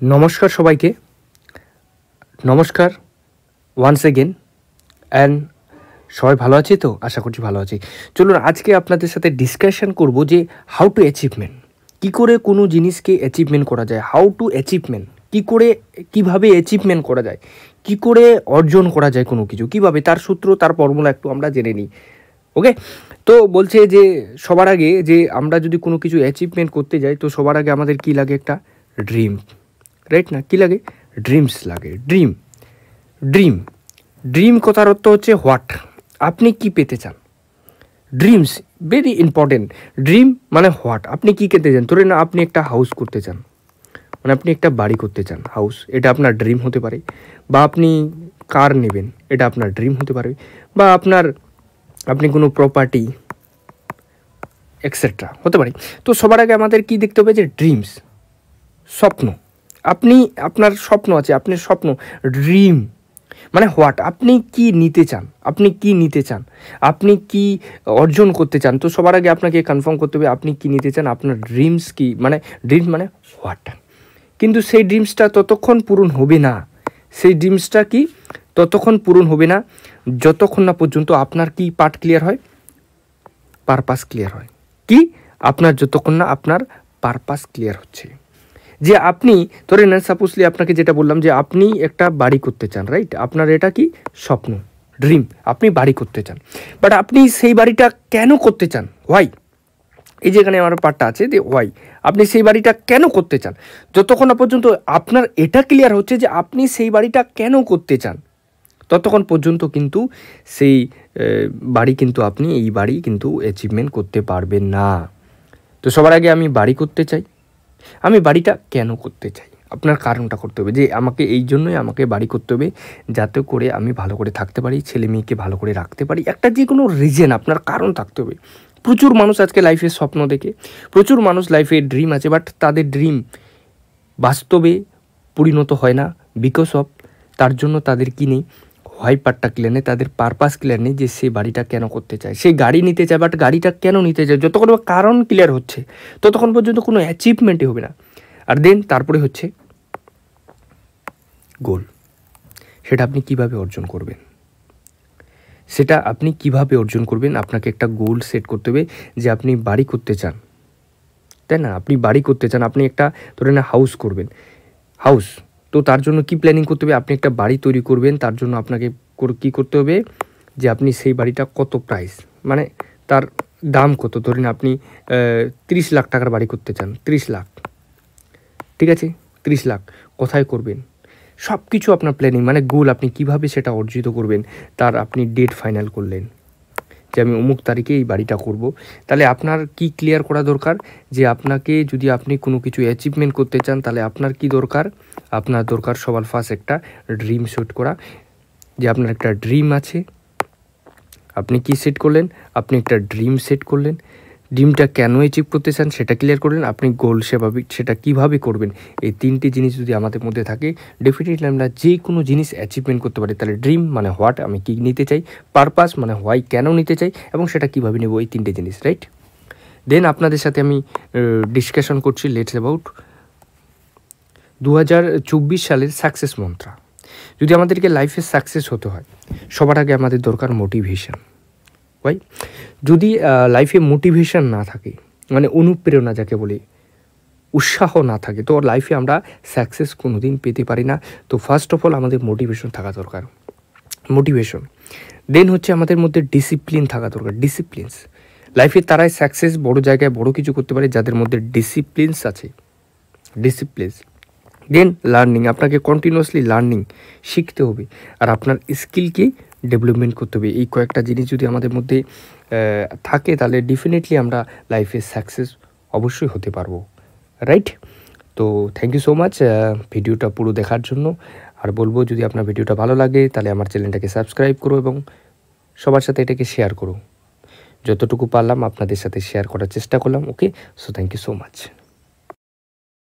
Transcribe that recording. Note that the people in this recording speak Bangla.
নমস্কার সবাইকে, নমস্কার ওয়ান্স এগেন। অ্যান্ড সবাই ভালো আছে তো? আশা করছি ভালো আছি। চলুন আজকে আপনাদের সাথে ডিসকাশন করব যে হাউ টু অ্যাচিভমেন্ট, কী করে কোনো জিনিসকে অ্যাচিভমেন্ট করা যায়। হাউ টু অ্যাচিভমেন্ট, কীভাবে অ্যাচিভমেন্ট করা যায়, কী করে অর্জন করা যায় কোনো কিছু, কীভাবে, তার সূত্র, তার ফর্মুলা একটু আমরা জেনে নিই। ওকে, তো বলছে যে সবার আগে যে আমরা যদি কোনো কিছু অ্যাচিভমেন্ট করতে যাই তো সবার আগে আমাদের কী লাগে? একটা ড্রিম, রাইট না? কী লাগে? ড্রিমস লাগে। ড্রিম ড্রিম ড্রিম কথার অর্থ হচ্ছে হোয়াট, আপনি কি পেতে চান। Dreams very important. ড্রিম মানে হোয়াট, আপনি কী পেতে চান। ধরে না আপনি একটা হাউস করতে চান, মানে আপনি একটা বাড়ি করতে চান, হাউস, এটা আপনার ড্রিম হতে পারে। বা আপনি কার নেবেন, এটা আপনার ড্রিম হতে পারে। বা আপনি কোনো প্রপার্টি এক্সেট্রা হতে পারে। তো সবার আগে আমাদের কি দেখতে হবে? যে ড্রিমস, স্বপ্ন। আপনার স্বপ্ন আছে, আপনার স্বপ্ন, ড্রিম মানে হোয়াট, আপনি কি নিতে চান, আপনি কি অর্জন করতে চান। তো সবার আগে আপনাকে কনফার্ম করতে হবে আপনি কি নিতে চান, আপনার ড্রিমস কি, মানে ড্রিমস মানে হোয়াট। কিন্তু সেই ড্রিমসটা ততক্ষণ পূরণ হবে না, যতক্ষণ না পর্যন্ত আপনার কি পার্ট ক্লিয়ার হয়, পারপাস ক্লিয়ার হয়। কি আপনার, যতক্ষণ না আপনার পারপাস ক্লিয়ার হচ্ছে। যে আপনি ধরে নেন, সাপোজলি আপনাকে যেটা বললাম যে আপনি একটা বাড়ি করতে চান, রাইট? আপনার এটা কি স্বপ্ন, ড্রিম, আপনি বাড়ি করতে চান। বাট আপনি সেই বাড়িটা কেন করতে চান, হোয়াই, এই যে এখানে আমার পার্টটা আছে যে হোয়াই, আপনি সেই বাড়িটা কেন করতে চান। যতক্ষণ না পর্যন্ত আপনার এটা ক্লিয়ার হচ্ছে যে আপনি সেই বাড়িটা কেন করতে চান, ততক্ষণ পর্যন্ত কিন্তু সেই আপনি এই বাড়ি কিন্তু অ্যাচিভমেন্ট করতে পারবেন না। তো সবার আগে আমি বাড়ি করতে চাই, আমি বাড়িটা কেন করতে চাই, আপনার কারণটা করতে হবে যে আমাকে এই জন্যই আমাকে বাড়ি করতে হবে, যাতে করে আমি ভালো করে থাকতে পারি, ছেলে মেয়েকে ভালো করে রাখতে পারি। একটা যে কোনো রিজন, আপনার কারণ থাকতে হবে। প্রচুর মানুষ আজকে লাইফে স্বপ্ন দেখে, প্রচুর মানুষ লাইফে ড্রিম আছে, বাট তাদের ড্রিম বাস্তবে পরিণত হয় না। বিকজ অফ, তার জন্য তাদের কি নেই, হোয়াই পার্টটা ক্লিয়ার নেই, তাদের পারপাস ক্লিয়ার নেই, যে সে বাড়িটা কেন করতে চায়। সে গাড়ি নিতে চায়, বাট গাড়িটা কেন নিতে চায়, যতক্ষণ কারণ ক্লিয়ার হচ্ছে ততক্ষণ পর্যন্ত কোনো অ্যাচিভমেন্টই হবে না। আর দেন তারপরে হচ্ছে গোল, সেটা আপনি কিভাবে অর্জন করবেন, আপনাকে একটা গোল সেট করতে হবে যে আপনি বাড়ি করতে চান, তাই না? আপনি বাড়ি করতে চান, আপনি একটা ধরে না হাউস করবেন, হাউস। তো তার জন্য কি প্ল্যানিং করতে হবে? আপনি একটা বাড়ি তৈরি করবেন, তার জন্য আপনাকে কী করতে হবে যে আপনি সেই বাড়িটা কত প্রাইস, মানে তার দাম কত। ধরেন আপনি 30 লাখ টাকার বাড়ি করতে চান, 30 লাখ, ঠিক আছে, 30 লাখ কোথায় করবেন, সব কিছু আপনার প্ল্যানিং, মানে গোল, আপনি কিভাবে সেটা অর্জিত করবেন, তার আপনি ডেট ফাইনাল করলেন যে আমি অমুক তারিখে এই বাড়িটা করব। তাহলে আপনার কি ক্লিয়ার করা দরকার যে আপনাকে, যদি আপনি কোনো কিছু অ্যাচিভমেন্ট করতে চান, তাহলে আপনার কি দরকার, আপনার দরকার সবার ফার্স্ট একটা ড্রিম সেট করা। যে আপনার একটা ড্রিম আছে, আপনি কি সেট করলেন, আপনি একটা ড্রিম সেট করলেন, ড্রিমটা কেন অ্যাচিভ করতে চান সেটা ক্লিয়ার করলেন, আপনি গোল সেটা কীভাবে করবেন। এই তিনটি জিনিস যদি আমাদের মধ্যে থাকে, ডেফিনেটলি আমরা যে কোনো জিনিস অ্যাচিভমেন্ট করতে পারি। তাহলে ড্রিম মানে হোয়াট, আমি কী নিতে চাই, পারপাস মানে হোয়াই, কেন নিতে চাই, এবং সেটা কীভাবে নেব, এই তিনটে জিনিস, রাইট? দেন আপনাদের সাথে আমি ডিসকাশন করছি লেটস অ্যাবাউট 2024 সালের সাকসেস মন্ত্রা। যদি আমাদেরকে লাইফে সাকসেস হতে হয়, সবার আগে আমাদের দরকার মোটিভেশন। ওয়াই, যদি লাইফে মোটিভেশন না থাকে, মানে অনুপ্রেরণা যাকে বলি, উৎসাহ না থাকে, তো লাইফে আমরা সাকসেস কোনো দিন পেতে পারি না। তো ফার্স্ট অফ অল আমাদের মোটিভেশন থাকা দরকার, মোটিভেশন। দেন হচ্ছে আমাদের মধ্যে ডিসিপ্লিন থাকা দরকার, ডিসিপ্লিনস। লাইফে তারাই সাকসেস, বড় জায়গায় বড় কিছু করতে পারে যাদের মধ্যে ডিসিপ্লিনস আছে, ডিসিপ্লিনস। দেন লার্নিং, আপনাকে কন্টিনিউয়াসলি লার্নিং শিখতে হবে, আর আপনার স্কিলকে ডেভেলপমেন্ট করতে হবে। এই কয়েকটা জিনিস যদি আমাদের মধ্যে থাকে, তাহলে ডেফিনেটলি আমরা লাইফে সাকসেস অবশ্যই হতে পারবো, রাইট? তো থ্যাংক ইউ সো মাচ ভিডিওটা পুরো দেখার জন্য। আর বলবো, যদি আপনার ভিডিওটা ভালো লাগে তাহলে আমার চ্যানেলটাকে সাবস্ক্রাইব করো এবং সবার সাথে এটাকে শেয়ার করো। যতটুকু পারলাম আপনাদের সাথে শেয়ার করার চেষ্টা করলাম। Okay, so thank you so much.